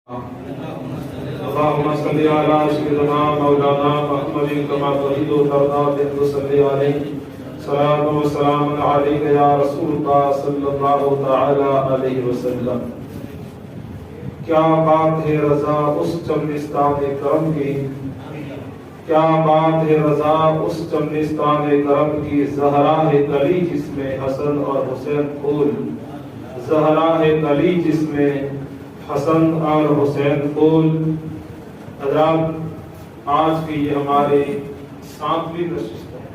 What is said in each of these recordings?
اللهم صل على سيدنا مولانا محمد كما تريد وترضى بأن تصلي عليه صلاة وسلام عليك يا رسول الله صلی اللہ تعالی علیہ وسلم۔ کیا بات ہے رضا اس چمنستان کرم کی، کیا بات ہے رضا اس چمنستان کرم کی، زہرا ہے کلی جس میں حسن اور حسین پھول، زہرا ہے کلی جس میں حسن اور حسین پھول۔ حضرات، آج کی یہ ہمارے 7ویں نشست ہے۔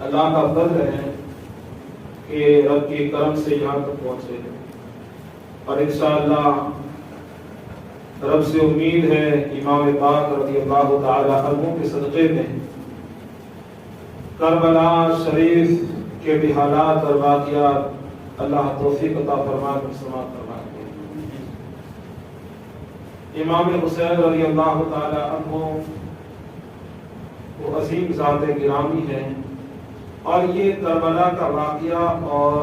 اللہ کا فضل ہے کہ رب کے کرم سے یہاں تک پہنچے ہیں، اور انشاءاللہ رب سے امید ہے امام پاک رضی اللہ تعالی عنہ کے صدقے میں کربلا شریف کے بھی حالات اور واقعات اللہ توفیق عطا فرما کر سماعت فرما دے۔ امام حسین رضی اللہ تعالی عنہ وہ عظیم ذات گرامی ہے، اور یہ کربلا کا واقعہ اور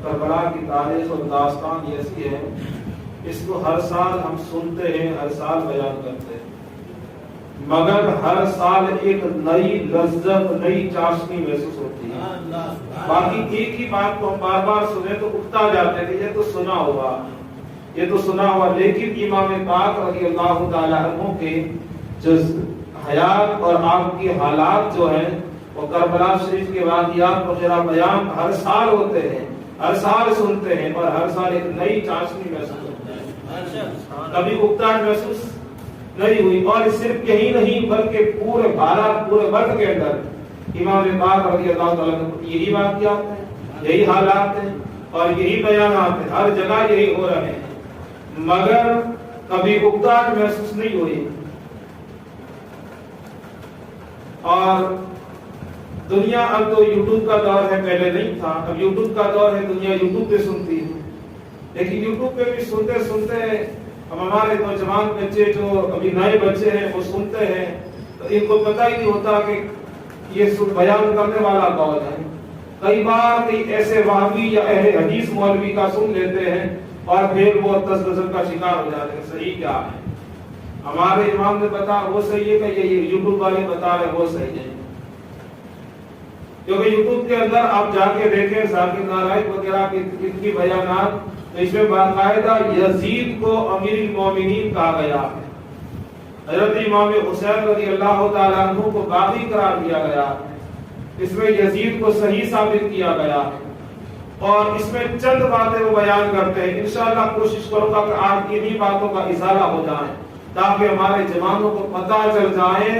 کربلا کی تاریخ اور داستان ایسی ہے، اس کو ہر سال ہم سنتے ہیں، ہر سال بیان کرتے ہیں، مگر ہر سال ایک نئی لذت، نئی چاشنی محسوس ہوتی ہے۔ باقی ایک ہی بات کو ہم بار بار سنیں تو اٹھتا جاتے ہیں کہ یہ تو سنا ہوا، یہ تو سنا ہوا، لیکن امام پاک رضی اللہ تعالی عنہ کے جو حیات اور آپ کے حالات جو ہیں وہ کربلا شریف کے واقعات وغیرہ بیان ہر سال ہوتے ہیں، ہر سال سنتے ہیں، اور ہر سال ایک نئی چاشنی محسوس ہوتی ہے، کبھی اکتاہٹ محسوس نہیں ہوئی۔ اور صرف یہی نہیں بلکہ پورے بھارت، پورے وقت کے اندر امام پاک رضی اللہ تعالیٰ عنہ یہی واقعات ہیں، یہی حالات ہیں، اور یہی بیانات ہیں، ہر جگہ یہی ہو رہے ہیں، مگر کبھی اکتاہٹ محسوس نہیں ہوئی۔ اور دنیا اب تو یوٹیوب کا دور ہے، پہلے نہیں تھا، اب یوٹیوب کا دور ہے، دنیا یوٹیوب پہ سنتی ہے، لیکن یوٹیوب پہ بھی سنتے سنتے اب ہمارے نوجوان بچے جو ابھی نئے بچے ہیں وہ سنتے ہیں تو ان کو پتہ ہی نہیں ہوتا کہ یہ بیان کرنے والا کون ہے۔ کئی بار ایسے وہابی یا اہل حدیث مولوی کا سن لیتے ہیں اور پھر وہ تذبذب کا شکار ہو جاتے ہیں، صحیح کیا ہے؟ ہمارے امام نے بتا وہ صحیح ہے کہ یہ یوٹیوب والے بتا رہے وہ صحیح ہے؟ کیونکہ یوٹیوب کے اندر آپ جا کے دیکھیں ذاکر نائک وغیرہ کی بیانات، تو اس میں باقاعدہ یزید کو امیر المومنین کہا گیا ہے، حضرت امام حسین رضی اللہ تعالیٰ عنہ کو باغی قرار دیا گیا ہے، اس میں یزید کو صحیح ثابت کیا گیا ہے، اور اس میں چند باتیں وہ بیان کرتے ہیں۔ انشاءاللہ کوشش کروں گا کہ آج انہی باتوں کا ازالہ ہو جائے، تاکہ ہمارے جوانوں کو پتہ چل جائے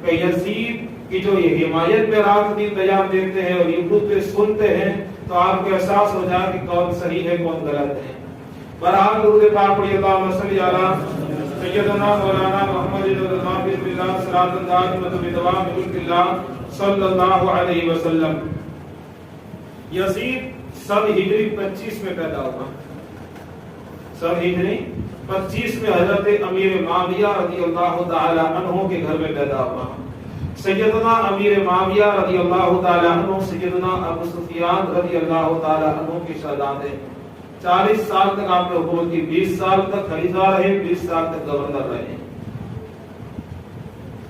کہ یزید کی جو یہ حمایت میں رات دن بیان دیتے ہیں اور یوٹیوب پہ سنتے ہیں، تو آپ کو احساس ہو جائے کہ کون صحیح ہے کون غلط ہے۔ برحال درود پاک پڑھیے، اللہم صلی علی سیدنا مولانا محمد بسم اللہ صلاۃ دائمۃ بدوام ملک اللہ صلی اللہ علیہ وسلم۔ یزید سن ہجری 25 میں پیدا ہوا، سن ہجری 25 میں حضرت امیر معاویہ رضی اللہ تعالی عنہ کے گھر میں پیدا ہوا۔ سیدنا امیر معاویہ رضی اللہ تعالی عنہ سیدنا ابو سفیان رضی اللہ تعالی عنہ کے شہزادے، 40 سال تک آپ نے حکومت کی، 20 سال تک خلیفہ رہے، 20 سال تک گورنر رہے۔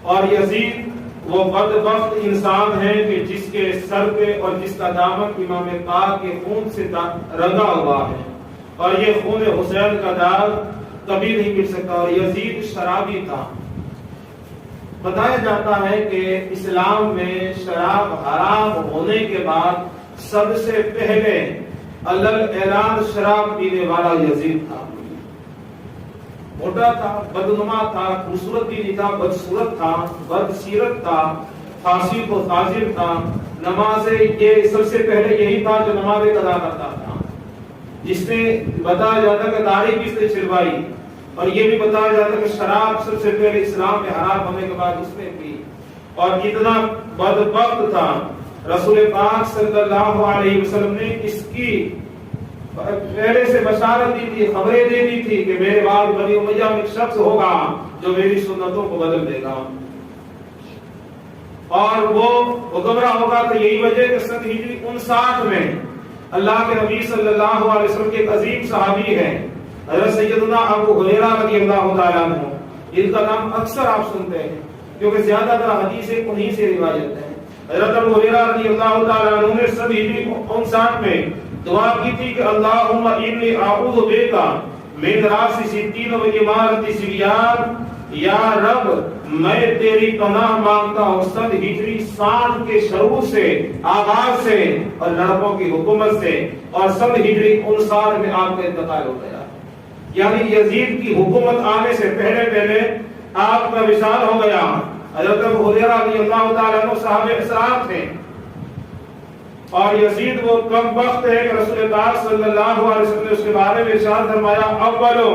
اور یزید وہ بدبخت انسان ہے کہ جس کے سر پہ اور جس کا دامن امام پاک کے خون سے رنگا ہوا ہے، اور یہ خون حسین کا داغ کبھی نہیں مٹ سکتا۔ اور یزید شرابی تھا، بتایا جاتا ہے کہ اسلام میں شراب حرام ہونے کے بعد سب سے پہلے علل اعلان شراب پینے والا یزید تھا۔ موٹا تھا، بدنما تھا، خوبصورت بھی نہیں تھا، بدصورت تھا، بدسیرت تھا، فاسق و فاجر تھا، نمازیں یہ سب سے پہلے یہی تھا جو نمازیں ادا کرتا تھا، جس نے بتایا جاتا کہ داڑھی بھی اس نے چھلوائی، اور یہ بھی بتایا جاتا کہ شراب سب سے پہلے اسلام میں حرام ہونے کے بعد اس نے پی، اور اتنا بدبخت تھا رسول پاک صلی اللہ علیہ وسلم نے اس کی پہلے سے بشارت دی تھی، خبریں دے دی تھی کہ میرے بعد بنی امیہ میں ایک شخص ہوگا جو میری سنتوں کو بدل دے گا، اور وہ گمراہ ہوگا۔ تو یہی وجہ کہ سن ہجری 59 میں اللہ کے نبی صلی اللہ علیہ وسلم کے ایک عظیم صحابی ہیں حضرت سیدنا ابو ہریرہ رضی اللہ تعالیٰ عنہ، ان کا نام اکثر آپ سنتے ہیں کیونکہ زیادہ تر حدیثیں انہی سے روایت ہیں۔ حضرت ابو ہریرہ رضی اللہ تعالیٰ عنہ نے سن ہجری 59 میں دعا کی تھی کہ اللہم انی اعوذ بک من راس ستین و امارت سبیان، یا رب میں تیری پناہ مانگتا ہوں سن ہجری 60 کے شروع سے، آغاز سے اور لڑکوں کی حکومت سے، اور سن ہجری 59 میں آپ کا انتقال ہو گیا، یعنی یزید کی حکومت آنے سے پہلے پہلے آپ کا وصال ہو گیا۔ حضرت ابو ہریرہ رضی اللہ تعالیٰ عنہ صحابہ اسرار تھے، اور یزید وہ کم وقت ہے کہ رسول پاک صلی اللہ علیہ وسلم نے اس کے بارے میں ارشاد فرمایا اولو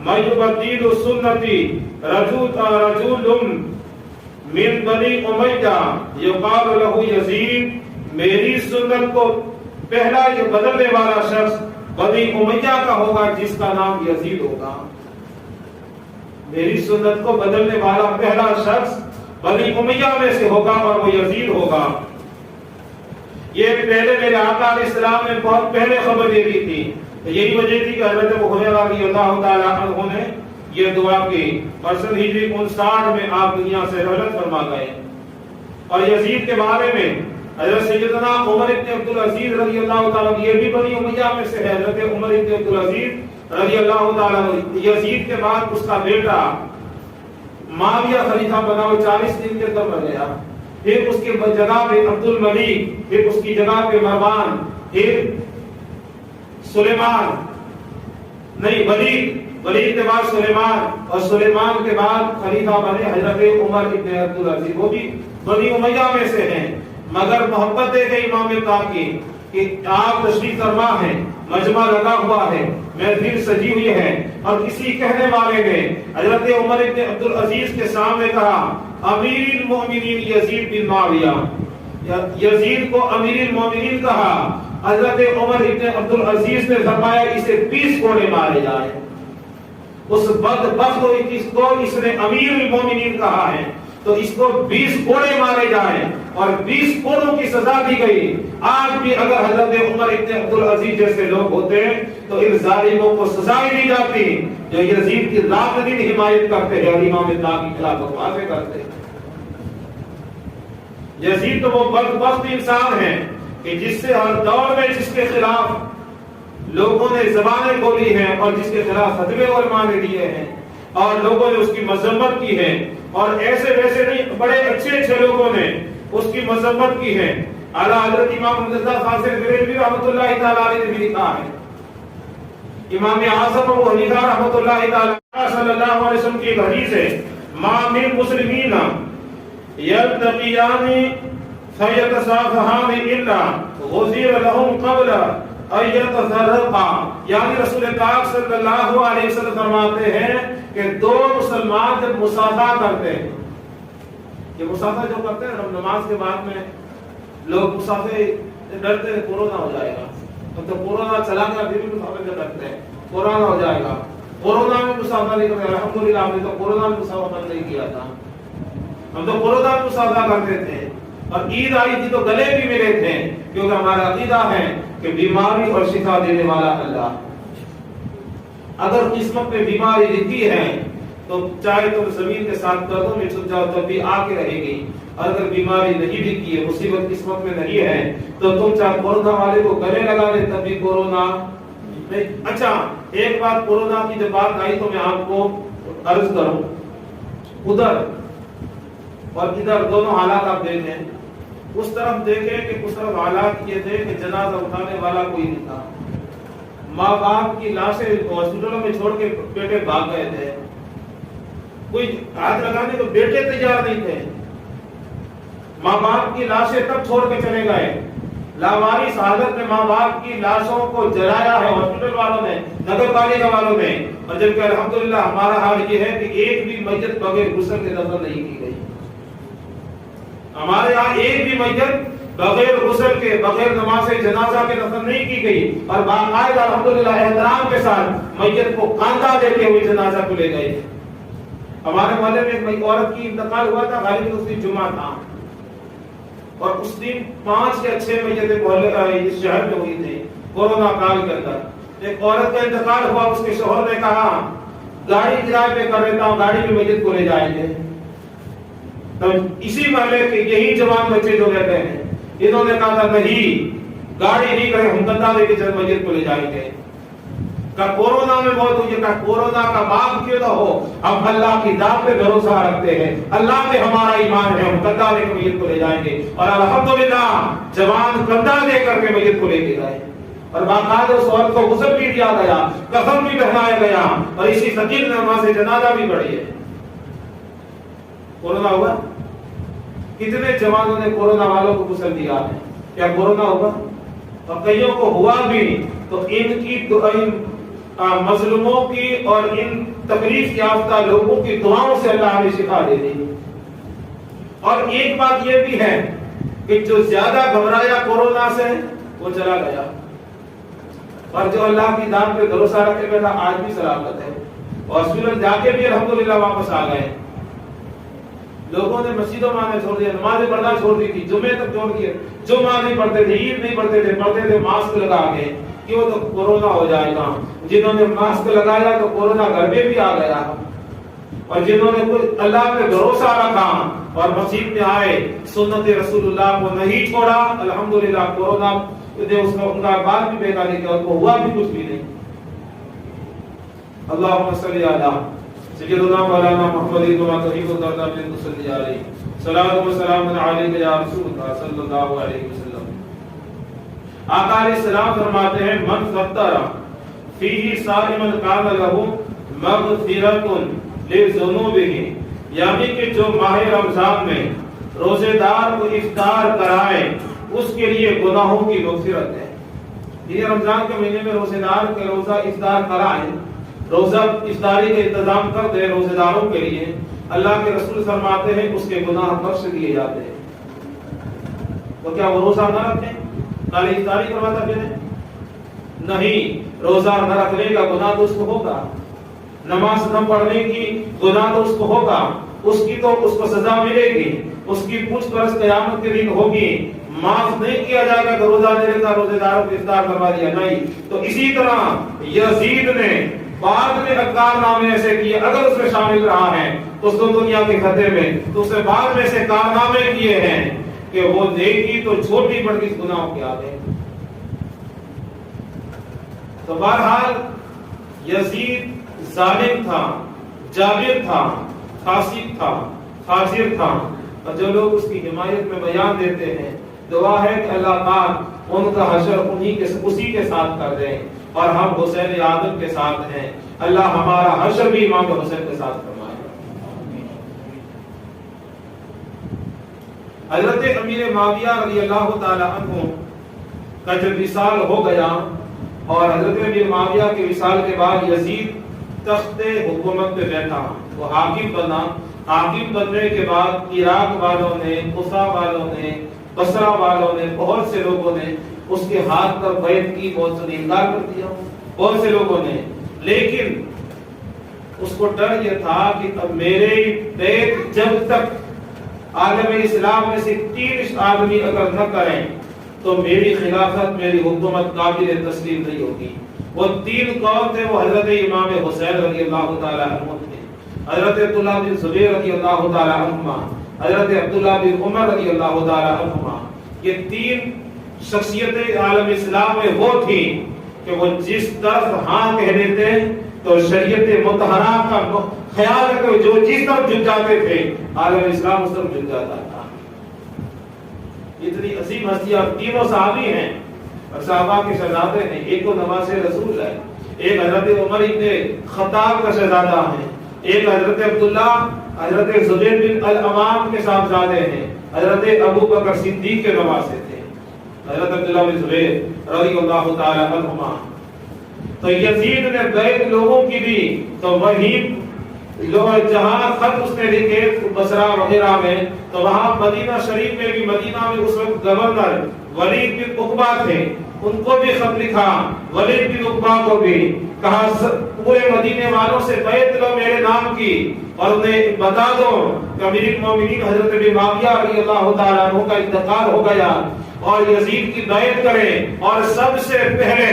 من یبدل سنتی رجل من بنی امیہ یقال له یزید، میری سنت کو پہلا یہ بدلنے والا شخص بنی امیہ کا ہوگا جس کا نام یزید ہوگا۔ میری سنت کو بدلنے والا پہلا شخص بنی امیہ میں سے ہوگا اور وہ یزید ہوگا۔ یہ پہلے میرے آقا علیہ السلام نے بہت پہلے خبر دے دی تھی، یہی وجہ تھی کہ حضرت ابو ہریرہ رضی اللہ تعالیٰ عنہ نے یہ دعا کی، اور سن ہجری 59 میں آپ دنیا سے رحلت فرما گئے۔ اور یزید کے بارے میں حضرت سیدنا عمر ابن عبدالعزیز رضی اللہ تعالیٰ عنہ، یہ بھی بنی امیہ میں سے ہے، حضرت عمر ابن عبدالعزیز رضی اللہ تعالیٰ عنہ، یزید کے بعد اس کا بیٹا معاویہ خلیفہ بنا، وہ 40 دن کے اندر مر گیا۔ پھر اس کی جگہ پہ عبد الملک، پھر اس کی جگہ پہ مروان، پھر سلیمان، نہیں ولید کے بعد سلیمان، اور سلیمان کے بعد خلیفہ بنے حضرت عمر ابن عبدالعزیز، وہ بھی بنی امیہ میں سے ہیں۔ مگر محبت دیکھے امام پاک کی کہ آپ تشریف فرما ہے، مجمع لگا ہوا ہے، محفل سجی ہوئی ہے، اور کسی کہنے والے نے حضرت عمر ابن عبدالعزیز کے سامنے کہا امیر المومنین یزید بن معاویہ، یزید کو امیر المومنین کہا۔ حضرت عمر ابن عبدالعزیز نے فرمایا اسے 20 کوڑے مارے جائے، اس بدبخت کو اس نے امیر المومنین کہا ہے تو اس کو 20 کوڑے مارے جائیں، اور 20 کوڑوں کی سزا دی گئی۔ آج بھی اگر حضرت عمر ابن عبدالعزیز جیسے لوگ ہوتے تو ان ظالموں کو سزا دی جاتی جو یزید کی رات دن حمایت کرتے ہیں اور امام پاک کے خلاف بکواسیں کرتے ہیں۔ یزید تو وہ بدبخت انسان ہے کہ جس سے ہر دور میں جس کے خلاف لوگوں نے زبانیں کھولی ہیں اور جس کے خلاف فتوے علماء نے دیے ہیں اور لوگوں نے اس کی مذمت کی ہے، اور ایسے ویسے نہیں، بڑے اچھے لوگوں نے اس کی مذمت کی ہے۔ اعلیٰ حضرت امام رضا فاضل بریلوی رحمۃ اللہ تعالیٰ علیہ نے بھی لکھا ہے، امام اعظم ابو حنیفہ رحمۃ اللہ تعالیٰ صلی اللہ علیہ وسلم کی حدیث ہے ما من مسلمین یلتقیان فیتصافحان الا غفر لهم قبل ان یتفرقا، یعنی رسول پاک صلی اللہ علیہ وسلم فرماتے ہیں کہ دو مسلمان جب مصافحہ کرتے ہیں، یہ مصافحہ جو کرتے ہیں نماز کے بعد میں لوگ مصافحے ڈرتے ہیں کورونا ہو جائے گا، تو کورونا چلا گیا پھر بھی مصافحہ کرتے ہیں کورونا ہو جائے گا، کورونا میں مصافحہ نہیں کرتے، الحمدللہ ہم نے تو کورونا میں مصافحہ نہیں کیا تھا، ہم تو کورونا میں مصافحہ کرتے تھے، اور عید آئی تھی تو گلے بھی ملے تھے، کیونکہ ہمارا عقیدہ ہے کہ بیماری اور شفا دینے والا اللہ۔ اگر قسمت میں بیماری لکھی ہے تو چاہے تم زمین کے ساتھ قدموں میں چھپ جاؤ تب بھی آ کے رہے گی، اور اگر بیماری نہیں لکھی ہے، مصیبت قسمت میں نہیں ہے، تو تم چاہے کورونا والے کو گلے لگا لے تب بھی کورونا نہیں۔ اچھا ایک بات، کورونا کی جب بات آئی تو میں آپ کو عرض کروں، ادھر اور ادھر دونوں حالات آپ دیکھیں، اس طرف دیکھیں کہ اس طرف حالات یہ تھے کہ جنازہ اٹھانے والا کوئی نہیں تھا، ماں باپ کی لاشیں ہاسپٹلوں میں چھوڑ کے بیٹے بھاگ گئے تھے، کوئی ہاتھ لگانے کو بیٹے تیار نہیں تھے، ماں باپ کی لاشیں تب چھوڑ کے چلے گئے، لاوارث حالت میں ماں باپ کی لاشوں کو جلایا ہے ہاسپٹل والوں نے، نگر پالیکا والوں نے، اور جبکہ الحمدللہ ہمارا حال یہ ہے کہ ایک بھی میت بغیر غسل کے دفن نہیں کی گئی، ہمارے یہاں ایک بھی میت بغیر غسل کے، بغیر نماز جنازہ کے دفن نہیں کی گئی، اور باقاعدہ الحمدللہ احترام کے ساتھ میت کو کاندھا دیتے ہوئے جنازہ کو لے گئے۔ ہمارے محلے میں ایک عورت کی انتقال ہوا تھا، غالباً اس دن جمعہ تھا، اور اس دن 5 یا 6 میتیں اس شہر میں ہوئی تھی کورونا کال کے اندر، ایک عورت کا انتقال ہوا، اس کے شوہر نے کہا گاڑی کرائے پہ کر دیتا ہوں، گاڑی میں میت کو لے جائیں گے. تو اسی محلے کے یہی جوان بچے جو رہتے ہیں انہوں نے کہا تھا نہیں گاڑی نہیں کریں، ہم گندا لے کے چل میت کو لے جائیں گے. کہ کورونا میں موت ہوئی، کہ کورونا کا باپ کیوں نہ ہو، ہم اللہ کی ذات پہ بھروسہ رکھتے ہیں، اللہ پہ ہمارا ایمان ہے، ہم گندا لے کے میت کو لے جائیں گے. اور الحمدللہ جوان گندا لے کر کے میت کو لے کے گئے اور باقاعدہ اس عورت کو غسل بھی دیا گیا، کفن بھی پہنایا گیا اور اسی ثقیل نماز جنازہ بھی پڑھی ہے. کورونا ہوا، کتنے جوانوں نے کورونا والوں کو غسل دیا ہے. کیا کورونا ہوگا؟ اور کئیوں کو ہوا بھی تو ان کی مظلوموں کی اور ان تکلیف یافتہ لوگوں کی دعاؤں سے اللہ نے شفا دے دی. اور ایک بات یہ بھی ہے کہ جو زیادہ گھبرایا کورونا سے وہ چلا گیا، اور جو اللہ کی ذات پہ بھروسہ رکھے بیٹھا آج بھی سلامت ہے. ہاسپٹل جا کے بھی الحمدللہ واپس آ گئے. لوگوں نے مسجدوں میں آنا چھوڑ دیا، نمازیں پڑھنا چھوڑ دی تھی، جمعے تک چھوڑ دیے، جمعہ نہیں پڑھتے تھے، عید نہیں پڑھتے تھے ماسک لگا کے، کیوں تو کورونا ہو جائے گا. جنہوں نے ماسک لگایا تو کورونا گھر میں بھی آ گیا، اور جنہوں نے اللہ پہ بھروسہ رکھا اور مسجد میں آئے، سنت رسول اللہ کو نہیں چھوڑا، الحمدللہ کورونا نے اس کا ان کا بات بھی بیکار نہیں کیا، ان کو ہوا بھی کچھ بھی نہیں. اللہم صلی علی سیدنا مولانا محمد وعلى آله وصحبه وسلم علیہ صلاۃ و سلام علیک یا رسول اللہ صلی اللہ علیہ وسلم. آقا علیہ السلام فرماتے ہیں من فطر فیہ صائما کان لہ مغفرۃ لذنوبہ، یعنی کہ جو ماہ رمضان میں روزے دار کو افطار کرائے اس کے لیے گناہوں کی مغفرت ہے. یہ رمضان کے مہینے میں روزے دار کے روزہ افطار کرائیں، روزہ افطاری کا انتظام کر دے روزے داروں کے لیے، اللہ کے رسول فرماتے ہیں اس کے گناہ بخش دیے جاتے ہیں. تو کیا وہ روزہ نہ رکھیں؟ خالی افطاری کرواتا پھر نہیں، روزہ نہ رکھنے کا گناہ تو اس کو ہوگا، نماز نہ پڑھنے کی گناہ تو اس کو ہوگا، اس کی تو اس کو سزا ملے گی، اس کی پوچھ پرچھ قیامت کے دن ہوگی. معاف نہیں کیا جائے گا کہ روزہ دینے کا روزے داروں کو افطار کروا دیا، نہیں. تو اسی طرح یزید نے بعد میں کارنامے ایسے کیے، اگر اس میں شامل رہا ہے تو اس دنیا کے خطے میں، تو اس نے بعد میں سے کارنامے کیے ہیں کہ وہ نیکی تو چھوٹی بڑی گناہوں کے آگے. تو بہرحال یزید ظالم تھا، جابر تھا، فاسق تھا، فاجر تھا، اور جو لوگ اس کی حمایت میں بیان دیتے ہیں، دعا ہے کہ اللہ پاک ان کا حشر اسی کے ساتھ کر دیں، اور ہم حسین آدم کے ساتھ ہیں. اللہ ہمارا حشر بھی امام حسین کے ساتھ فرمائے. حضرت امیر معاویہ رضی اللہ تعالی عنہ کا جب وصال ہو گیا اور حضرت امیر معاویہ کے وصال کے بعد یزید تخت حکومت پہ بیٹھا، وہ حاکم بنا. حاکم بننے کے بعد عراق والوں نے، کوفہ والوں نے، بصرہ والوں نے، بہت سے لوگوں نے اس کے ہاتھ پر بیعت کی، بہت سے انکار کر دیا بہت سے لوگوں نے. لیکن اس کو ڈر یہ تھا کہ اب میرے بیعت جب تک عالم اسلام میں سے 30 آدمی اگر نہ کریں تو میری خلافت، میری حکومت قابل تسلیم نہیں ہوگی. وہ 3 قوم تھے، وہ حضرت امام حسین رضی اللہ تعالی عنہ تھے، حضرت عبداللہ بن زبیر رضی اللہ تعالی عنہما، حضرت عبداللہ بن عمر رضی اللہ تعالی عنہما. یہ 3 شخصیتیں عالم اسلام میں وہ تھی کہ وہ جس طرف ہاں کہہ دیتے تو شریعت مطہرہ کا خیال ہے کہ جو جس طرف جھک جاتے تھے عالم اسلام اس طرف جھک جاتا تھا. اتنی عظیم ہستیاں، تینوں صحابی ہیں اور صحابہ کے شہزادے ہیں. ایک تو نواسہ رسول ہے، ایک حضرت عمر ابن خطاب کا شہزادہ ہے، ایک حضرت عبداللہ حضرت زبیر بن العوام کے صاحبزادے ہیں، حضرت ابو بکر صدیق کے نواسے تھے، حضرت عبداللہ بن زبیر رضی اللہ تعالی عنہما. تو یزید نے بیعت لوگوں کی دی تو وہی جہاں خط اس نے لکھے بصرہ وغیرہ میں، تو وہاں مدینہ شریف میں بھی، مدینہ میں اس وقت گورنر ولید بن عقبہ تھے، ان کو بھی خط لکھا، ولید بن عقبہ کو بھی کہا پورے مدینے والوں سے بیعت لو میرے نام کی، اور انہیں بتا دو کہ امیر المومنین حضرت ابن معاویہ رضی اللہ تعالیٰ عنہ کا انتقال ہو گیا اور یزید کی بیعت کریں، اور سب سے پہلے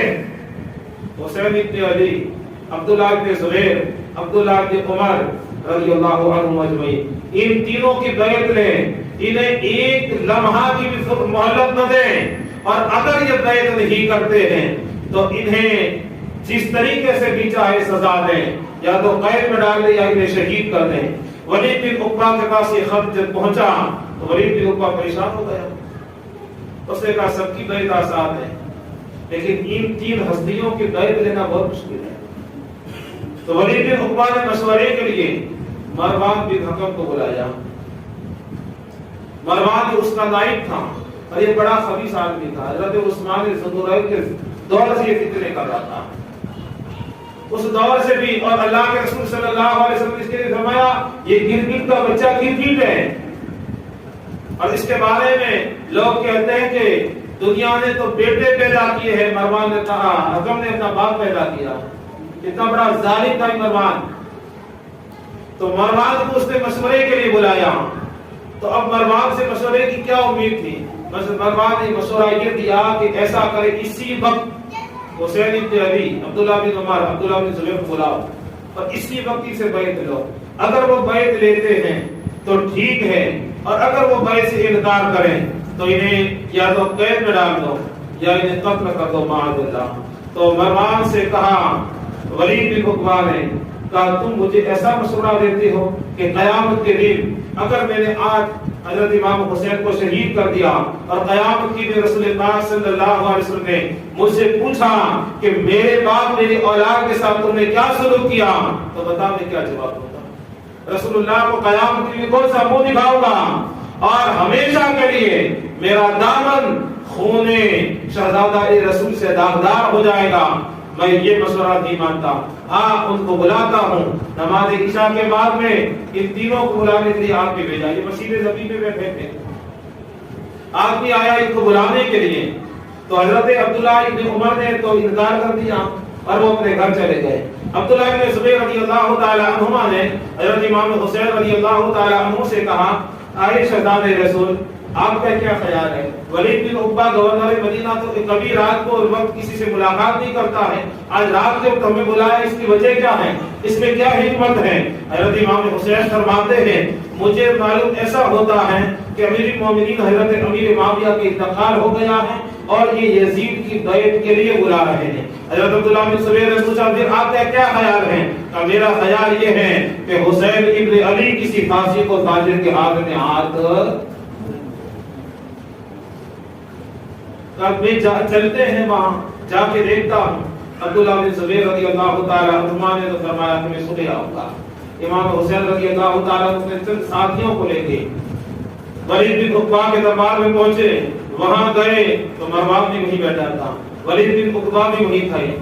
حسین ابن علی، عبداللہ ابن زبیر، عبداللہ ابن عمر رضی اللہ عنہم اجمعین، ان تینوں کی بیعت لیں، انہیں ایک لمحہ کی بھی مہلت نہ دیں، اور اگر یہ بیعت نہیں کرتے ہیں تو انہیں جس طریقے سے بھی چاہے سزا دیں، یا تو قید میں ڈال دیں یا انہیں شہید کر دیں۔ ولید بن عقبہ کے پاس یہ خط جب پہنچا تو ولید بن عقبہ پریشان ہو گیا، اس نے کہا سب کی بیعت آسان ہے لیکن ان تین ہستیوں کی بیعت لینا بہت مشکل ہے۔ تو ولید بن عقبہ نے مشورے کے لیے مروان بن حکم کو بلایا۔ مروان جو اس کا نائب تھا اور یہ بڑا خبیث آدمی تھا، حضرت عثمان ذوالنورین کے دور سے یہ فتنے کر رہا تھا، اس دور سے بھی، اور اللہ کے رسول صلی اللہ علیہ وسلم اس کے لیے فرمایا یہ گرگٹ کا بچہ گرگٹ ہے، اور اس کے بارے میں لوگ کہتے ہیں کہ دنیا نے تو بیٹے پیدا کیے ہیں، مروان نے کہا حکم نے اپنا باپ پیدا کیا، اتنا بڑا ظالم تھا مروان۔ تو مروان کو اس نے مشورے کے لیے بلایا، تو اب مروان سے مشورے کی کیا امید تھی؟ مروان نے مشورہ یہ دیا کہ ایسا کرے اسی وقت حسین ابن علی، عبداللہ بن عمر، عبداللہ بن زبیر کو بلاؤ اور اسی وقت سے بیعت لو، اگر وہ بیعت لیتے ہیں تو ٹھیک ہے، اور اگر وہ بیعت سے انکار کریں تو انہیں یا تو قید میں ڈال دو یا انہیں قتل کر دو معاذ اللہ۔ تو مروان سے کہا، ولید بن عقبہ نے کہا تم مجھے ایسا مشورہ دیتے ہو کہ قیامت کے دن اگر میں نے آج حضرت امام حسین کو شہید کر دیا اور قیامت کی دن رسول پاک صلی اللہ علیہ وسلم نے مجھ سے پوچھا کہ میرے باپ میری اولاد کے ساتھ تم نے کیا سلوک کیا، تو بتا میں کیا جواب دوں گا؟ رسول اللہ کو قیامت کے دن کون سا منہ دکھاؤں گا، اور ہمیشہ کے لیے میرا دامن خون شہزادہ رسول سے داغدار ہو جائے گا، میں یہ مشورہ نہیں مانتا۔ ہاں ان کو بلاتا ہوں، نماز عشاء کے بعد میں ان تینوں کو بلانے کے لیے آدمی بھیجا، یہ مسجد نبی میں بیٹھے تھے، آدمی آیا ان کو بلانے کے لیے، تو حضرت عبداللہ ابن عمر نے تو انکار کر دیا اور وہ اپنے گھر چلے گئے۔ عبداللہ ابن زبیر رضی اللہ تعالی عنہما نے حضرت امام حسین رضی اللہ تعالی عنہ سے کہا، آئے شہزاد رسول آپ کا کیا خیال ہے؟ ولید بن عقبہ گورنر مدینہ تو کبھی رات کو اور وقت کسی سے ملاقات نہیں کرتا ہے، آج رات کے وقت ہمیں بلایا، اس کی وجہ کیا ہے، اس میں کیا حکمت ہے؟ حضرت امام حسین فرماتے ہیں مجھے معلوم ایسا ہوتا ہے کہ امیر المومنین حضرت امیر معاویہ کا انتقال ہو گیا ہے اور یہ یزید کی بیعت کے لیے بلا رہے ہیں۔ حضرت عبداللہ بن زبیر نے پوچھا پھر آپ کا کیا خیال ہے؟ کہ میرا خیال یہ ہے کہ حسین ابن علی کسی فاسق کو تاجر کے ہاتھ میں ہاتھ میں چلتے ہیں، وہاں جا کے دیکھتا ہوں۔ عبداللہ بن زبیر رضی اللہ تعالی عنہ نے تو فرمایا کہ میں صبح آؤں گا۔ امام حسین رضی اللہ تعالی عنہ نے چند ساتھیوں کو لے کے ولید بن عقبہ کے دربار میں پہنچے، وہاں گئے تو مروان بھی وہیں بیٹھا تھا، ولید بن عقبہ بھی وہیں تھے،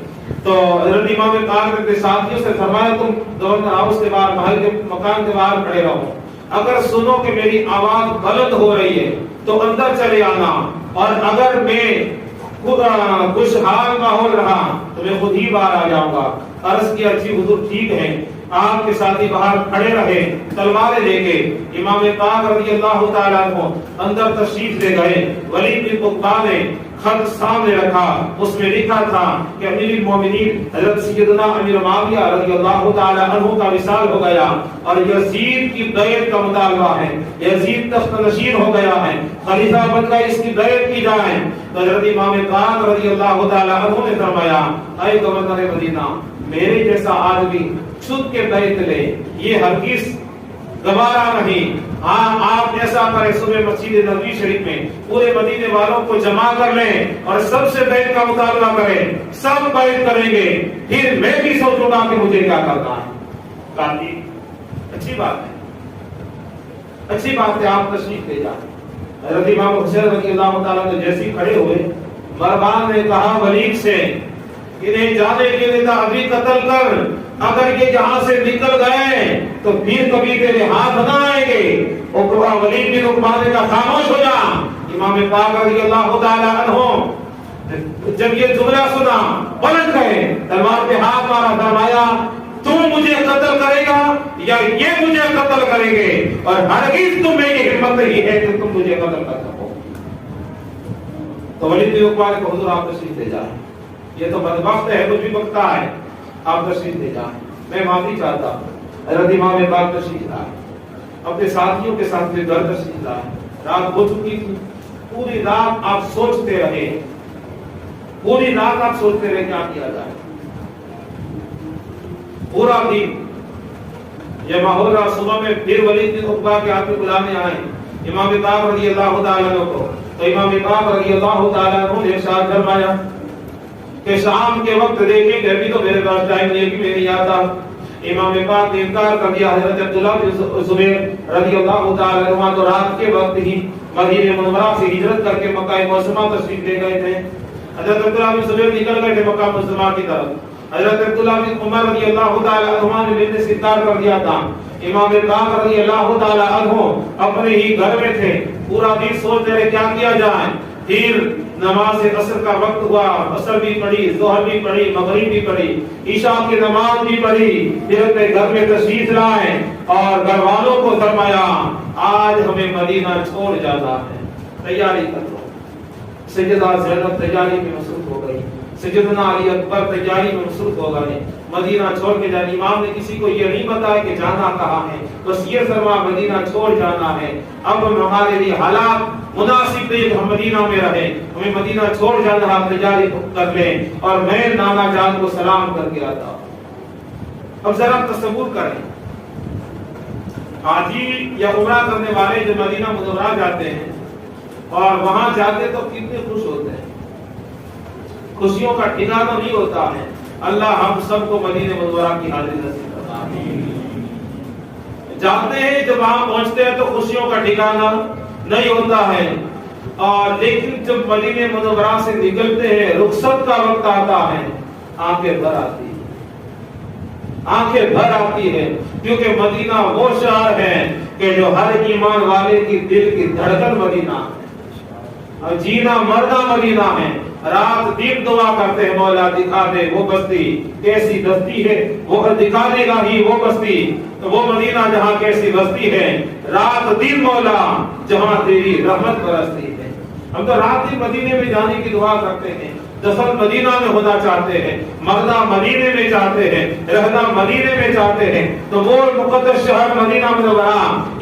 تو حضرت امام پاک نے ساتھیوں سے فرمایا تم گورنر ہاؤس کے باہر، محل کے مکان کے باہر کھڑے رہو، اگر سنو کہ میری آواز بلند ہو رہی ہے تو اندر چلے آنا، اور اگر میں خوشحال ماحول رہا تو میں خود ہی باہر آ جاؤں گا۔ عرض کیا جی حضور ٹھیک ہے۔ آپ کے ساتھی باہر کھڑے رہے تلواریں لے کے، امام پاک رضی اللہ تعالیٰ عنہ اندر تشریف لے گئے۔ ولید بن عقبہ نے خط سامنے رکھا، اس میں لکھا تھا کہ امیر المومنین حضرت سیدنا امیر معاویہ رضی اللہ تعالیٰ عنہ کا وصال ہو گیا اور یزید کی بیعت کا مطالبہ ہے، یزید تخت نشین ہو گیا ہے، خلیفہ بن گئے، اس کی بیعت کی جائے۔ تو حضرت امام پاک رضی اللہ تعالیٰ عنہ نے فرمایا اے گورنر مدینہ، میرے جیسا آدمی چھپ کے بیعت لے، یہ ہرگز گوارا نہیں۔ ہاں آپ ایسا کریں، صبح مسجد نبوی شریف میں پورے مدینے والوں کو جمع کر لیں اور سب سے بیعت کا مطالبہ کریں، سب بیعت کریں گے، پھر میں بھی سوچوں گا کہ مجھے کیا کرنا ہے۔ کافی اچھی بات ہے، اچھی بات ہے، آپ تشریف لے جائیں۔ حضرت امام حسین رضی اللہ تعالیٰ نے جیسے ہی کھڑے ہوئے، مروان نے کہا ولید سے انہیں جانے کے لیے ابھی قتل کر، اگر یہ یہاں سے نکل گئے تو پھر کبھی تیرے ہاتھ نہ آئیں گے۔ ولید بن عقبہ نے کہا خاموش ہو جا۔ امام پاک رضی اللہ تعالیٰ عنہ جب یہ جملہ سنا پلٹ گئے، تلوار پہ ہاتھ مارا، فرمایا تو مجھے قتل کرے گا یا یہ مجھے قتل کریں گے، اور ہرگز تم میں یہ ہمت نہیں ہے کہ تم مجھے قتل کر سکو۔ تو ولید بن عقبہ نے کہا حضور آپ تشریف لے جائیں۔ یہ تو بدبخت ہے، کچھ بھی بکتا ہے. آپ تشریف لے جائیں، میں معافی چاہتا ہوں. حضرت امام پاک تشریف لائے، اپنے ساتھیوں کے ساتھ میں گھر تشریف لائے. رات ہو چکی تھی، پوری رات آپ سوچتے رہے، پوری رات آپ سوچتے رہے کیا کیا جائے. پورا دن یہ ماحول رہا. صبح میں پھر ولید بن عقبہ کے آپ کو بلانے آئے امام پاک رضی اللہ تعالیٰ عنہ کو. تو امام پاک رضی اللہ تعالیٰ عنہ نے ارشاد فرمایا کہ شام کے وقت دیکھیں کہ ابھی تو میرے پاس ٹائم نہیں، میں نہیں آتا. امام پاک نے انکار کر دیا. حضرت عبداللہ بن زبیر رضی اللہ تعالیٰ عنہ تو رات کے وقت ہی مدینہ منورہ سے ہجرت کر کے مکہ معظمہ تشریف لے گئے تھے. حضرت عبداللہ بن زبیر نکل گئے تھے مکہ معظمہ کی طرف. حضرت عبداللہ بن عمر رضی اللہ تعالیٰ عنہ نے میرے سے انکار کر دیا تھا. امام پاک رضی اللہ تعالیٰ عنہ اپنے ہی گھر میں تھے. پورا دن سوچتے رہے کیا کیا جائے. پھر نماز عصر کا وقت ہوا، عصر بھی پڑھی، ظہر بھی پڑھی، مغرب بھی پڑھی، عشاء کی نماز بھی پڑھی. پھر اپنے گھر میں تشریف لائے اور گھر والوں کو فرمایا آج ہمیں مدینہ چھوڑ جانا ہے، تیاری کر لو. سیدہ زینب تیاری میں مصروف ہو گئی، سیدنا علی اکبر تیاری میں مصروف ہو گئے. مدینہ چھوڑ کے جانے. امام نے کسی کو یہ نہیں بتایا کہ جانا کہاں ہے، بس یہ فرمایا مدینہ چھوڑ جانا ہے. اب ہمارے لیے حالات مناسب نہیں کہ ہم مدینہ میں رہیں، ہمیں مدینہ چھوڑ جانا ہے، تیاری کر لیں اور میں نانا جان کو سلام کر کے آتا. اب ذرا تصور کریں، حاجی یا عمرہ کرنے والے جو مدینہ منورہ جاتے ہیں اور وہاں جاتے تو کتنے خوش ہوتے ہیں. خوشیوں کا ٹھکانہ نہیں ہوتا ہے. اللہ ہم سب کو مدینہ منورہ کی حاضری نصیب فرمائے. جاتے ہیں جب وہاں پہنچتے ہیں تو خوشیوں کا ٹھکانہ نہیں ہوتا ہے، اور لیکن جب مدینہ منورہ سے نکلتے ہیں، رخصت کا وقت آتا ہے، آنکھیں بھر آتی ہیں، آنکھیں بھر آتی ہے. کیونکہ مدینہ وہ شہر ہے کہ جو ہر ایمان والے کی دل کی دھڑکن مدینہ ہے، اور جینا مرنا مدینہ ہے. رات دن دعا کرتے ہیں مولا دکھا دے وہ بستی کیسی بستی ہے، وہ دکھا دے گا ہی وہ بستی، وہ مدینہ جہاں کیسی بستی ہے. رات دن مولا جہاں تیری رحمت برستی ہے. ہم تو رات دن مدینے میں جانے کی دعا کرتے ہیں، دفن مدینہ میں ہونا چاہتے ہیں، مرنا مدینے میں چاہتے ہیں، رہنا مدینے میں چاہتے ہیں. تو وہ مقدس شہر مدینہ منورہ،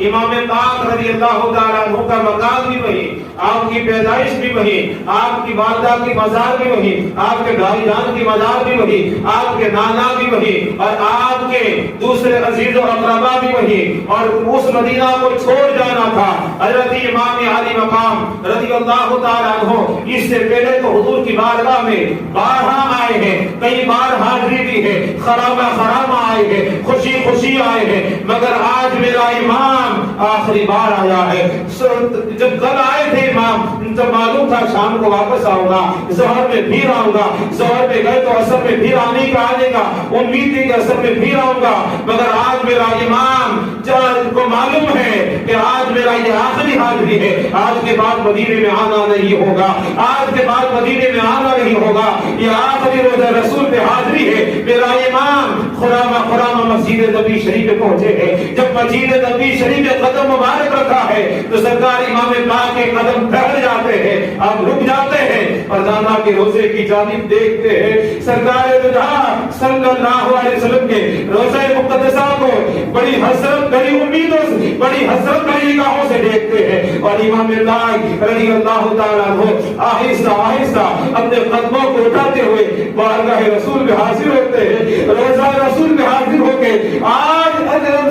امام پاک رضی اللہ تعالیٰ عنہ کا مکان بھی وہی، آپ کی پیدائش بھی وہی، آپ کی والدہ کی مزار بھی وہی، آپ کے بھائی جان کی مزار بھی وہی، آپ کے نانا بھی وہی، اور آپ کے دوسرے عزیز و اقربا بھی وہی. اور اس مدینہ کو چھوڑ جانا تھا. حضرت امام علی مقام رضی اللہ تعالیٰ عنہ اس سے پہلے تو حضور کی بارگاہ میں بارہا آئے ہیں، کئی بار حاضری دی ہے، خرامہ خرامہ آئے ہیں، خوشی خوشی آئے ہیں، مگر آج میرا امام آخری بار آیا ہے. جب کل آئے تھے امام تو معلوم تھا شام کو واپس آؤں گا، ظہر میں پھر آؤں گا. ظہر میں گئے تو عصر میں پھر آنے کا امید تھی کہ عصر میں پھر آؤں گا، مگر آج میرا امام کو معلوم ہے کہ آج میرا یہ آخری حاضری ہے. آج کے بعد مدینے میں آنا نہیں ہوگا، آج کے بعد مدینے میں آنا نہیں ہوگا، یہ آخری روز رسول پہ حاضری ہے. میرا امام خرامہ مسجد نبی شریف پہ پہنچے ہیں. جب مسجد نبی شریف پہ قدم مبارک رکھا ہے تو سرکار امام پاک کے قدم پھیل جاتے ہیں، اب رک جاتے ہیں اور دانا کے روزے کی جانب دیکھتے ہیں. سرکار صلی اللہ علیہ وسلم کے روزہ مقدسہ کو بڑی حسرت بڑی امیدوں سے بڑی حسرت بڑی نگاہوں سے دیکھتے ہیں. اور امام پاک رضی اللہ تعالیٰ عنہ آہستہ آہستہ اپنے قدموں کو اٹھاتے ہوئے بارگاہ رسول میں حاضر ہوتے ہیں. روزہ رسول میں حاضر ہو کے آج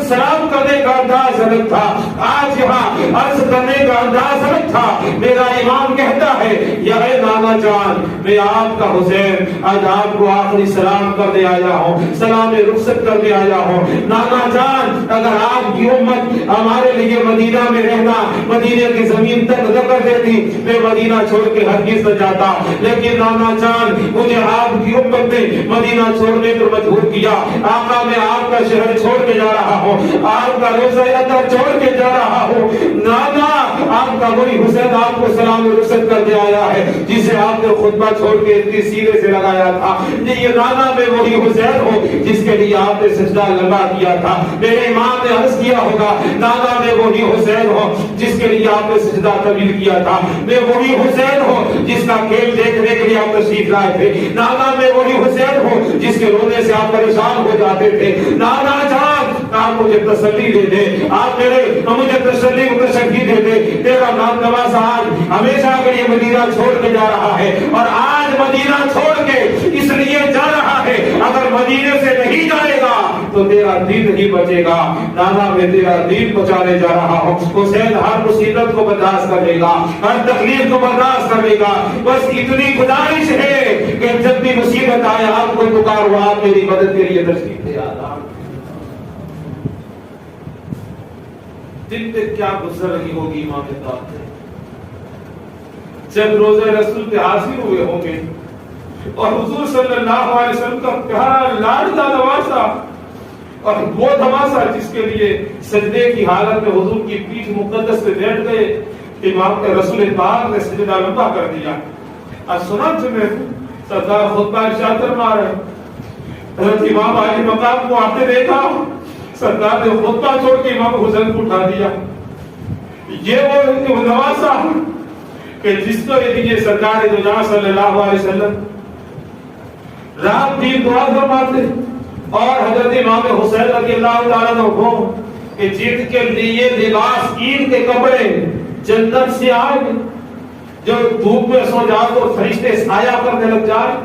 سلام کرنے کا انداز الگ تھا، آج یہاں عرض کرنے کا انداز الگ تھا. میرا امام کہتا ہے یا اے نانا جان، میں آپ کا حسین آج آپ کو آخری سلام کرنے آیا ہوں، سلام رخصت کرنے آیا ہوں. نانا جان اگر آپ کی امت ہمارے لیے مدینہ میں رہنا مدینہ کی زمین تک نہ کر دیتی میں مدینہ چھوڑ کے ہرگز نہ جاتا، لیکن نانا جان مجھے آپ کی امت نے مدینہ چھوڑنے پر مجبور کیا. آقا میں آپ کا شہر چھوڑ کے جا رہا ہوں، آپ کا روزہ اطہر چھوڑ کے جا رہا ہوں. نانا اللہ آپ کا وہی حسین آپ کو سلام رخصت کر کے آیا ہے جسے آپ نے خطبہ چھوڑ کے اتنی سینے سے لگایا تھا. یہ نانا میں وہی حسین ہو جس کے لیے آپ نے سجدہ لگا دیا تھا. میرے امام نے عرض کیا ہوگا نانا میں وہی حسین ہو جس کے لیے آپ نے سجدہ طویل کیا تھا. میں وہی حسین ہو جس کا کھیل دیکھنے کے لیے آپ تشریف لائے تھے. نانا میں وہی حسین ہو جس کے رونے سے آپ پریشان ہو جاتے تھے. نانا جان آپ مجھے تسلی دے دے, آپ مجھے تسلی و تشفی دے دے. تیرا نام نوازا آج ہمیشہ کے لیے مدینہ چھوڑ کے جا رہا ہے, اور آج مدینہ چھوڑ کے اس لیے جا رہا ہے اگر مدینے سے نہیں جائے گا تو تیرا دین نہیں بچے گا. نانا میں تیرا دین بچانے جا رہا ہوں. حسین ہر مصیبت کو برداشت کر لے گا, ہر تکلیف کو برداشت کر لے گا. بس اتنی گزارش ہے کہ جب بھی مصیبت آئے آپ کو پکار ہوا آپ میری مدد کے لیے تشریف لے آنا. دن پہ کیا گزر رہی ہوگی امام طاہر جب روزہ رسول پہ حاضر ہوئے ہوں گے اور حضور صلی اللہ علیہ وسلم کا پیارا لاڈلا نواسا, اور وہ نواسا جس کے لیے سجدے کی حالت میں حضور کی پیٹھ مقدس پہ بیٹھ گئے. امام رسول پاک نے سجدہ لمبا کر دیا. اور سنا تمہیں سرکار خطبہ ارشاد فرما رہے حضرت امام علی مقام کو آپ نے دیکھا سرکار نے خطبہ چھوڑ کے امام حسین کو اٹھا دیا. یہ وہ نواسا کہ جس کو یہ سرکار دو جہاں صلی اللہ علیہ وسلم رات دن دعا فرماتے, اور حضرت امام حسین رضی اللہ تعالیٰ عنہ کو کہ جن کے لیے لباس عید کے کپڑے جنت سے آئے, جو دھوپ میں سو جاؤ تو فرشتے سایہ کرنے لگ جائے,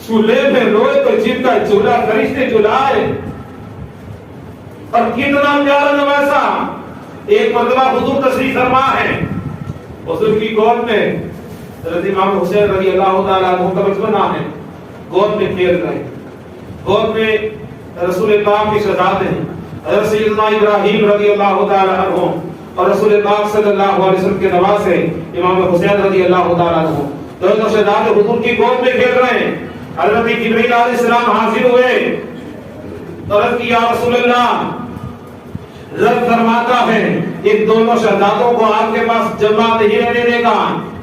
چولہے میں روئے تو جن کا چولہا فرشتے جلائے. اور کتنا پیارا نواسا. ایک مرتبہ حضور تشریف فرما ہے, حضور کی گود میں حضرت امام حسین رضی اللہ تعالیٰ عنہ کا بچپنا ہے, گود میں کھیل رہے, گود میں رسول پاک کی شہزادے حضرت سیدنا ابراہیم رضی اللہ تعالیٰ عنہ اور رسول پاک صلی اللہ علیہ وسلم کے نواسے امام حسین رضی اللہ تعالیٰ عنہ دونوں شہزادے حضور کی گود میں کھیل رہے ہیں. حضرت جبرائیل علیہ السلام حاضر ہوئے, عرض کی یا رسول اللہ, رب فرماتا ہے ان دونوں شہزادوں کو آپ کے پاس جمع نہیں رہنے دے گا,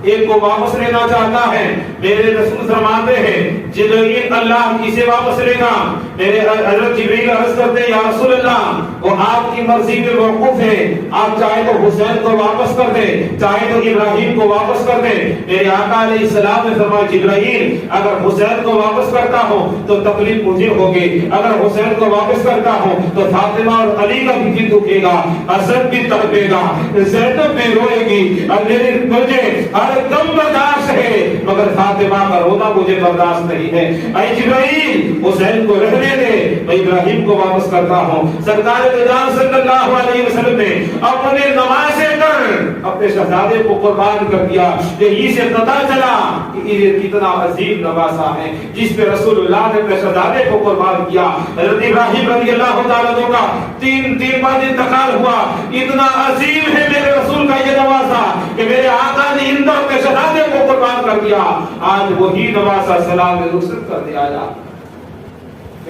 ایک کو واپس لینا چاہتا ہے. میرے رسول فرماتے ہیں جبرائیل اللہ کسے واپس لے گا؟ میرے حضرت جبرائیل عرض کرتے یا رسول اللہ وہ آپ کی مرضی پہ موقوف ہے, آپ چاہے تو حسین کو واپس کر دیں, چاہے تو ابراہیم کو واپس کر دیں. میرے آقا علیہ السلام نے فرمایا جبرائیل اگر حسین کو واپس کرتا ہوں تو تکلیف مجھے ہوگی, اگر حسین کو واپس کرتا ہوں تو فاطمہ اور علی کا بھی دل دکھے گا, حسن بھی تڑپے گا, زینب بھی روئے گی, اور میرے مجھے ہر دم برداشت ہے مگر فاطمہ کا رونا مجھے برداشت نہیں ہے. اے جبرائیل حسین کو رہنے دے, میں ابراہیم کو واپس کرتا ہوں. سرکار دو صلی اللہ علیہ وسلم نے اپنے نواسے کر اپنے شہزادے کو قربان کر دیا. یہی سے پتہ چلا کہ یہ کتنا عظیم نواسا ہے جس پہ رسول اللہ نے اپنے شہزادے کو قربان کیا. حضرت ابراہیم رضی اللہ تعالیٰ عنہ کا تین بعد انتقال ہوا. اتنا عظیم ہے میرے رسول کا یہ نواسا کہ میرے آقا نے ان پر اپنے شہزادے کو قربان کر دیا. آج وہی نواسا سلام رخصت کر دیا جا.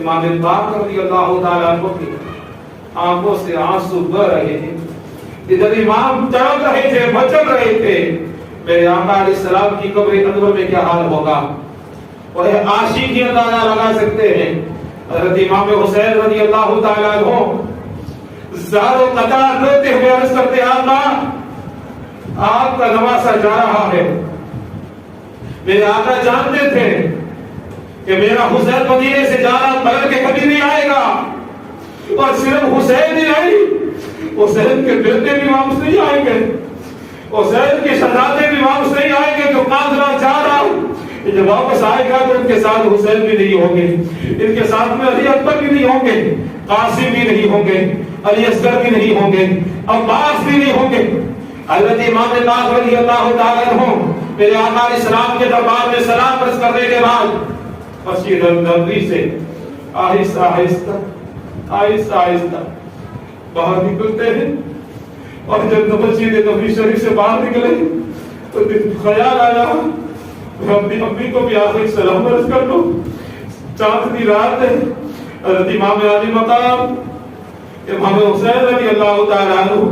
امام پاک رضی اللہ تعالیٰ عنہ کی آنکھوں سے آنسو بہ رہے تھے. ادھر امام تڑپ رہے تھے, مچل رہے تھے. میرے آقا علیہ السلام کی قبر انور میں کیا حال ہوگا اور عاشق ہی اندازہ لگا سکتے ہیں. حضرت امام حسین رضی اللہ تعالیٰ عنہ زار و قطار روتے ہوئے عرض کرتے آقا آپ کا نواسا جا رہا ہے. میرے آقا جانتے تھے کہ میرا حسین مدینے سے جانا بدل کے کبھی نہیں آئے گا, اور صرف حسین ہی نہیں, حسین کے بیٹے بھی واپس نہیں آئیں گے, حسین کے شہزادے بھی واپس نہیں آئیں گے جو قافلہ جا رہا جب واپس آئے گا تو ان کے ساتھ حسین بھی نہیں ہوں گے, ان کے ساتھ میں علی اکبر بھی نہیں ہوں گے, قاسم بھی نہیں ہوں گے, علی اصغر بھی نہیں ہوں گے, عباس بھی نہیں ہوں گے. حضرت امام پاک رضی اللہ تعالیٰ عنہ میرے آقا علیہ السلام کے دربار میں سلام عرض کرنے کے بعد مسجد نبوی سے آہستہ آہستہ آہستہ آہستہ باہر نکلتے ہیں. اور جب مسجد نبوی شریف سے باہر نکلے تو خیال آیا میں اپنی امی کو بھی آخری سلام عرض کر لوں. چاندنی رات ہے. حضرت امام علی مقام امام حسین رضی اللہ تعالیٰ عنہ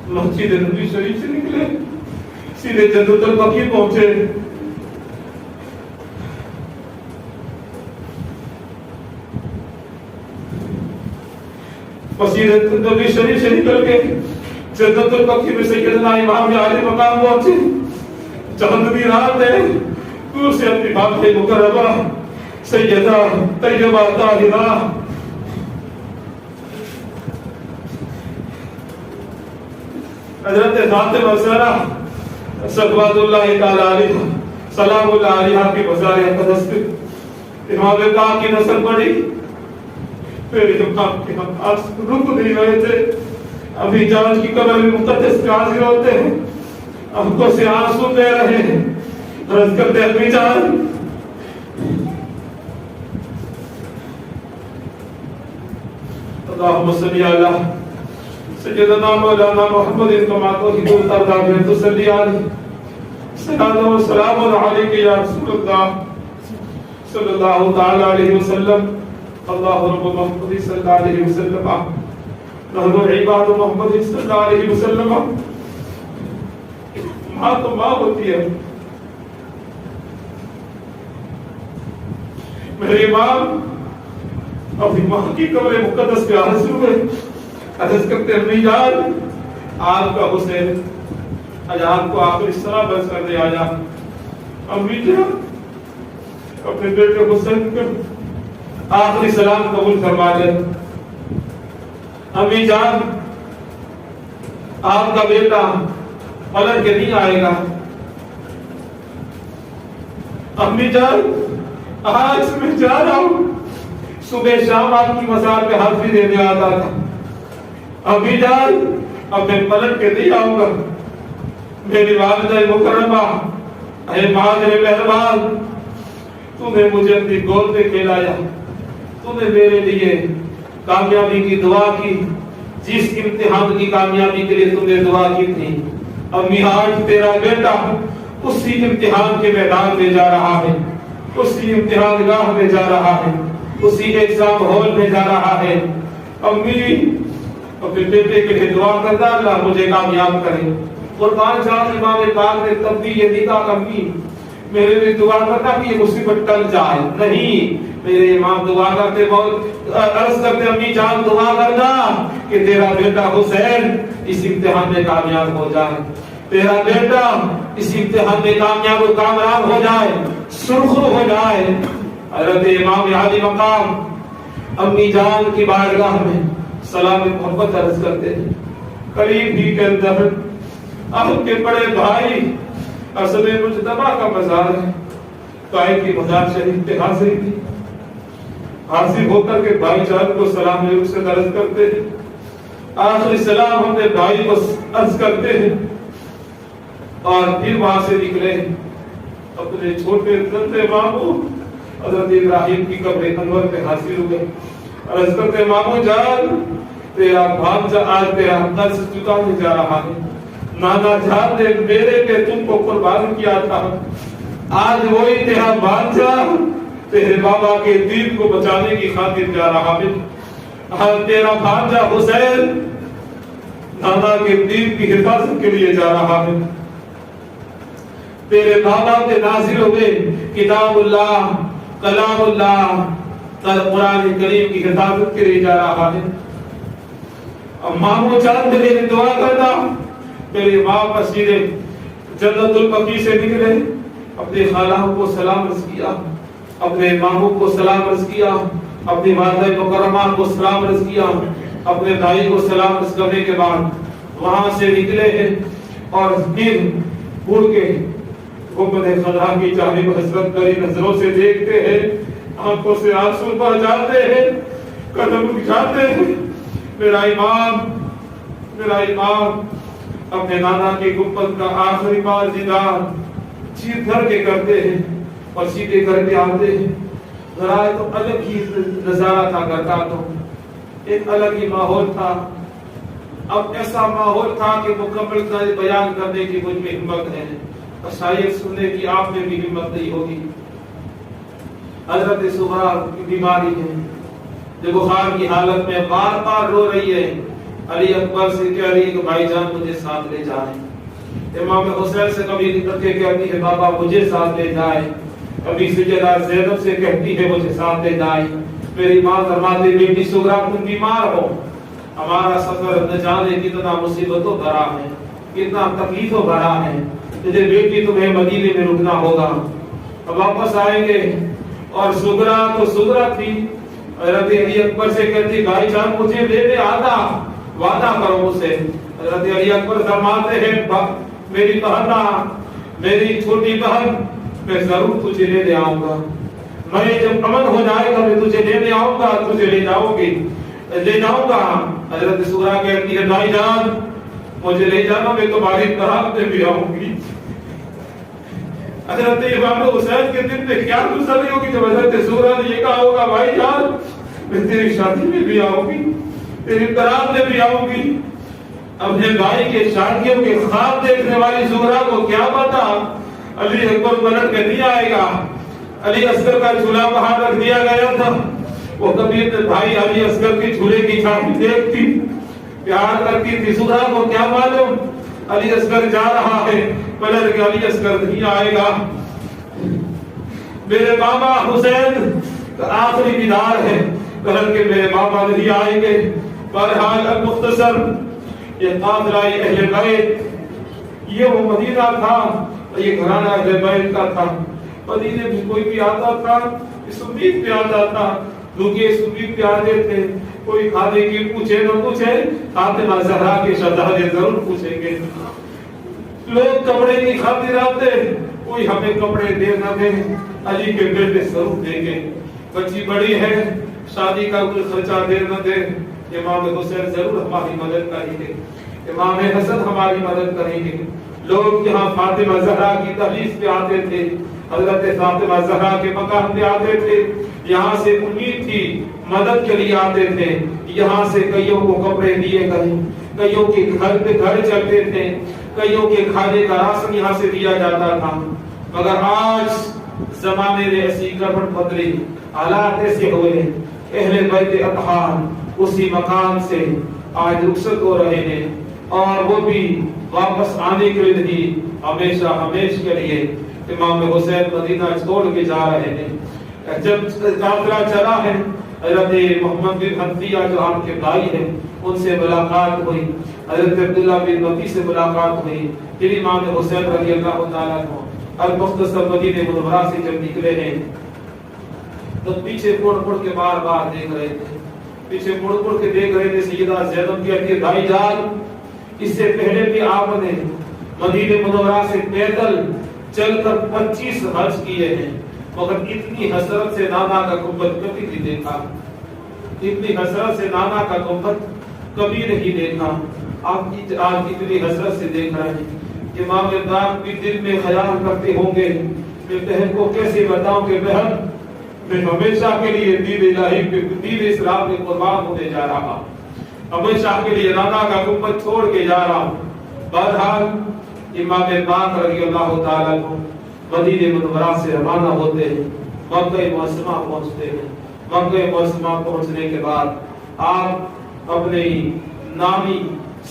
مسجد نبی شریف سے نکلے سیدھے جنت البقیع پہنچے. مسجد نبی شریف سے نکل کے جنت البقیع میں سیدنا امام عالی مقام پہنچے. چاند کی رات ہے، دور سے اپنی ماں مکرمہ سیدہ طیبہ طاہرہ حضرت فاطمہ زہرا صلوات اللہ تعالی علیہ سلام اللہ علیہ کے مزار اقدس پہ امام پاک کی نظر پڑی. میرے امام کے ہاتھ رک نہیں رہے تھے. ابھی جان کی قبر میں مقدس کے حاضر ہوتے ہیں، آنکھوں سے آنسو بہ رہے ہیں. عرض کرتے ہیں ابھی جان اللهم صل على سيدنا مولانا محمد كما تحب وترضى بأن تصلي عليه. صلاة وسلام عليك يا رسول الله صلى الله تعالى عليه وسلم. الله رب محمد صلى الله عليه وسلم، نحن عباد محمد صلى الله عليه وسلم. ماں تو ماں ہوتی ہے. میری ماں اپنی ماں کی قبر مقدس پہ حاضر ہوئے. عرض کرتے ہیں امی جان آپ کا حسین آج آپ کو آخری سلام عرض کر دے. آجا امی جان اپنے بیٹے حسین کو آخری سلام قبول فرما لے. امی جان آپ کا بیٹا پلٹ کے نہیں آئے گا. امی جان آج میں جا رہا ہوں، صبح شام آپ کی مزار پہ حاضری دینے آتا تھا. امی جان اب میں پلٹ کے نہیں آؤں گا. میری والدہ مکرمہ اے مادر مہربان، تو نے مجھے اپنی گود میں کھلایا، تو نے میرے لیے کامیابی کی دعا کی. جس امتحان کی کامیابی کے لیے تم نے دعا کی تھی، امی آج تیرا بیٹا اسی امتحان کے میدان میں جا رہا ہے، اسی امتحان گاہ میں جا رہا ہے، اسی ایگزام ہال میں جا رہا ہے. امی اپنے بیٹے کے لیے دعا کرنا اللہ مجھے کامیاب کرے. قربان جان امام پاک نے تب بھی یہ نہیں کہا امی میرے لیے دعا کرنا کہ یہ مصیبت ٹل جائے. نہیں، میرے امام دعا کرتے بہت عرض کرتے امی جان دعا کرنا کہ تیرا بیٹا حسین اس امتحان میں کامیاب ہو جائے، تیرا بیٹا اس امتحان میں کامیاب و کامیاب ہو جائے، سرخرو ہو جائے. حضرت امام عالی مقام امی جان کی بارگاہ میں سلام محبت عرض کرتے ہیں. قریب ہی کے اندر آپ کے بڑے بھائی حسن مجتبیٰ کا مزار ہے. قائد کی مزار شریف پہ حاضری تھی. حاضر ہو کر کے بھائی جان کو سلام سے عرض کرتے ہیں. آخری سلام اپنے بھائی کو عرض کرتے ہیں اور پھر وہاں سے نکلے اپنے چھوٹے ننھے ماموں حضرت ابراہیم کی قبر انور پہ حاضر ہوئے. عرض کرتے ماموں جان تیرا بھانجا آج تیرا قرض چکانے جا رہا ہے. نانا جان نے میرے پہ تم کو قربان کیا تھا، آج وہی تیرا بھانجا تیرے بابا کے دین کو بچانے کی خاطر جا رہا ہے. آج تیرا بھانجا حسین نانا کے دین کی حفاظت کے لیے جا رہا ہے. تیرے بابا پہ نازل ہوئے کتاب اللہ کلام اللہ قرآن کریم کی حفاظت کے لیے جا رہا ہے. اب ماموں جان کے لیے دعا کرنا. میری ماں مسجد جنت البقیع سے نکلے، اپنے خالہ کو سلام عرض کیا، اپنے ماموں کو سلام عرض کیا، اپنی والدہ مکرمہ کو سلام عرض کیا، اپنے بھائی کو سلام عرض کرنے کے بعد وہاں سے نکلے ہیں اور پھر مڑ کے گنبد خضرا کی جانب حسرت بھری نظروں سے دیکھتے ہیں، آنکھوں سے آنسو بہ جاتے ہیں، قدم اٹھاتے ہیں. میرا امام اپنے نانا کی گنبد کا آخری بار دیدار چیت کر کے کرتے ہیں اور سیدھے کر کے آتے ہیں. ذرا تو الگ ہی نظارہ تھا گھر کا، تو ایک الگ ہی ماحول تھا. اب ایسا ماحول تھا کہ مکمل بیان کرنے کی مجھ میں ہمت ہے اور شاید سننے کی آپ میں بھی ہمت نہیں ہوگی. حضرت صغرا کی بیماری ہے جو بخار کی حالت میں بار بار رو رہی ہے. علی اکبر سے کہہ رہی کہ بھائی جان مجھے ساتھ لے جائیں۔ امام حسین سے کبھی نکل کے کہتی ہے بابا مجھے ساتھ لے جائیں۔ کبھی سیدہ زینب سے کہتی ہے مجھے ساتھ لے جائیں۔ میری ماں فرماتی بیٹی سغرا تم بیمار ہو، ہمارا سفر نہ جانے کتنا مصیبتوں بھرا ہے، کتنا تکلیفوں بھرا ہے، تجھے بیٹی تمہیں مدینے میں رکنا ہوگا، اب واپس آئیں گے۔ اور سغرا تو سغرا تھی، حضرت علی اکبر سے کہتی بھائی جان مجھے لے لے آتا، وعدہ کرو مجھ سے۔ حضرت علی اکبر فرماتے ہیں میری بہنا، میری چھوٹی بہن، میں ضرور تجھے لے لے آؤں گا، میں جب امن ہو جائے گا میں تجھے لے لے آؤں گا، تجھے لے جاؤں گا۔ حضرت سغرا کہتی ہے بھائی جان مجھے لے جانا، میں تمہاری طرح میں بھی آؤں گی۔ حضرت امام حسین کے دل میں کیا گزر رہی ہوگی جب حضرت سغرا نے یہ کہا ہوگا بھائی جان میں تیری شادی میں بھی آؤں گی، تیری بارات میں بھی آؤں گی۔ اپنے بھائی کے شادیوں کے خواب دیکھنے والی سغرا کو کیا پتا علی اکبر پلٹ کے نہیں آئے گا۔ علی اصغر کا جھولا وہاں رکھ دیا گیا تھا، وہ کبھی اپنے بھائی علی اصغر کی جھولے کی چابی دیکھتی، پیار کرتی تھی۔ سغرا کو کیا معلوم علی اصغر جا رہا ہے، پلٹ کے علی اصغر نہیں آئے گا۔ میرے بابا حسین کا آخری دیدار ہے، پلٹ کے میرے بابا نہیں آئیں گے۔ بہرحال المختصر یہ قافلہ اہل بیت، یہ وہ مدینہ تھا، یہ گھرانہ اہل بیت کا تھا۔ مدینے میں کوئی بھی آتا تھا اس امید پہ آتا تھا، لوگ اس امید پہ آتے تھے کوئی کھانے کی پوچھے نہ پوچھے فاطمہ زہرا کے شہزادے ضرور پوچھیں گے۔ لوگ کپڑے کی خاطر آتے، کوئی ہمیں کپڑے دے نہ دے علی کے بیٹے ضرور دیں گے۔ بچی بڑی ہے شادی کا کوئی خرچہ دے نہ دے امام حسین ضرور ہماری مدد کریں گے، امام حسن ہماری مدد کریں گے۔ لوگ یہاں فاطمہ زہرا کی دہلیز پہ آتے تھے، حضرت فاطمہ زہرا کے مقام پہ آتے تھے، یہاں سے امید تھی مدد کے لیے آتے تھے۔ یہاں سے کئیوں کو کپڑے دیے گئے، کئیوں کے گھر پہ گھر چلتے تھے، کئیوں کے کھانے کا راشن یہاں سے دیا جاتا تھا۔ مگر آج زمانے نے ایسی گڑبڑ بدلی، حالات ایسے ہوئے، اہل بیت اطہار اسی مکان سے آج رخصت ہو رہے ہیں، اور وہ بھی واپس آنے کے لیے نہیں، ہمیشہ ہمیش کے لیے امام حسین مدینہ چھوڑ کے جا رہے ہیں۔ جب قافلہ چلا ہے حضرت محمد بن حنفیہ جو آپ کے بھائی ہیں ان سے ملاقات ہوئی، حضرت عبداللہ بن متی سے ملاقات ہوئی، پھر امام حسین رضی اللہ تعالیٰ عنہ المختصر مدینہ منورہ سے جب نکلے ہیں تو پیچھے مڑ مڑ کے بار بار دیکھ رہے تھے، پیچھے مڑ مڑ کے دیکھ رہے تھے۔ سیدہ زینب کہتی ہے بھائی جان اس سے پہلے بھی آپ نے مدینہ منورہ سے پیدل چل کر 25 حج کیے ہیں، مگر اتنی حسرت سے نانا کا گنبد کبھی نہیں دیکھا، اتنی حسرت سے نانا کا گنبد کبھی نہیں دیکھا۔ آپ آج اتنی حسرت سے دیکھ رہے ہیں۔ امام باپ بھی دل میں خیال کرتے ہوں گے کہ بہن کو کیسے بتاؤں کہ بہن میں ہمیشہ کے لیے دین الہی پہ دین اسلام میں قربان ہونے جا رہا، ہمیشہ کے لیے نانا کا گنبد چھوڑ کے جا رہا ہوں۔ بہرحال امام پاک رضی اللہ تعالیٰ عنہ مدینہ منورہ سے روانہ ہوتے ہیں، مکہ معظمہ پہنچتے ہیں۔ مکہ معظمہ پہنچنے کے بعد آپ اپنی نامی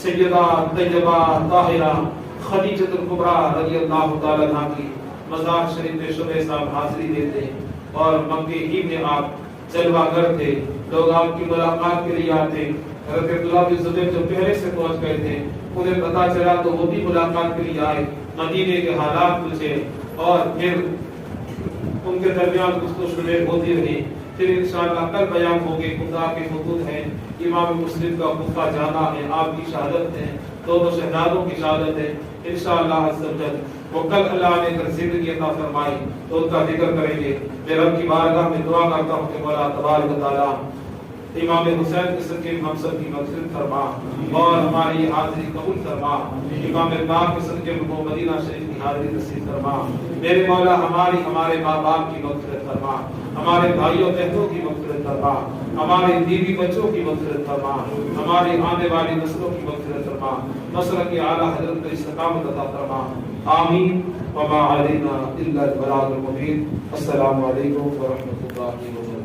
سیدہ طیبہ طاہرہ خدیجہ الکبریٰ رضی اللہ تعالیٰ عنہ کی مزار شریف میں شب صاحب حاضری دیتے ہیں، اور مکہ ہی میں آپ جلوہ گر تھے، لوگ آپ کی ملاقات کے لیے آتے۔ حضرت عبداللہ بن زبیر جو پہلے سے پہنچ گئے تھے انہیں پتا چلا تو وہ بھی ملاقات کے لیے آئے، مدینے کے حالات پوچھے، اور پھر ان کے درمیان گفتگو ہوتی رہی۔ پھر انشاءاللہ کل بیان ہوگی، خدا کے خطوط ہیں، امام مسلم کا کوفہ جانا ہے، آپ کی شہادت ہے، دونوں شہزادوں کی شہادت ہے، انشاءاللہ عز و جل وہ کل اللہ نے اگر زندگی عطا فرمائی تو ان کا ذکر کریں گے۔ میں رب کی بارگاہ میں دعا کرتا ہوں کہ مولا تبارک و تعالیٰ امام حسین کے صدقے ہم سب کی مغفرت فرما اور ہماری حاضری قبول فرما، امام پاک کے صدقے میں مدینہ شریف کی حاضری نصیب فرما۔ میرے مولا ہمارے ماں باپ کی مغفرت فرما، ہمارے بھائیوں بہنوں کی مغفرت فرما، ہمارے بیوی بچوں کی مغفرت فرما، ہماری آنے والی نسلوں کی مغفرت فرما، مسلک اعلیٰ حضرت کو استقامت عطا فرما۔ آمین وما علینا الا البلاغ المبین۔ السلام علیکم ورحمۃ اللہ وبرکاتہ۔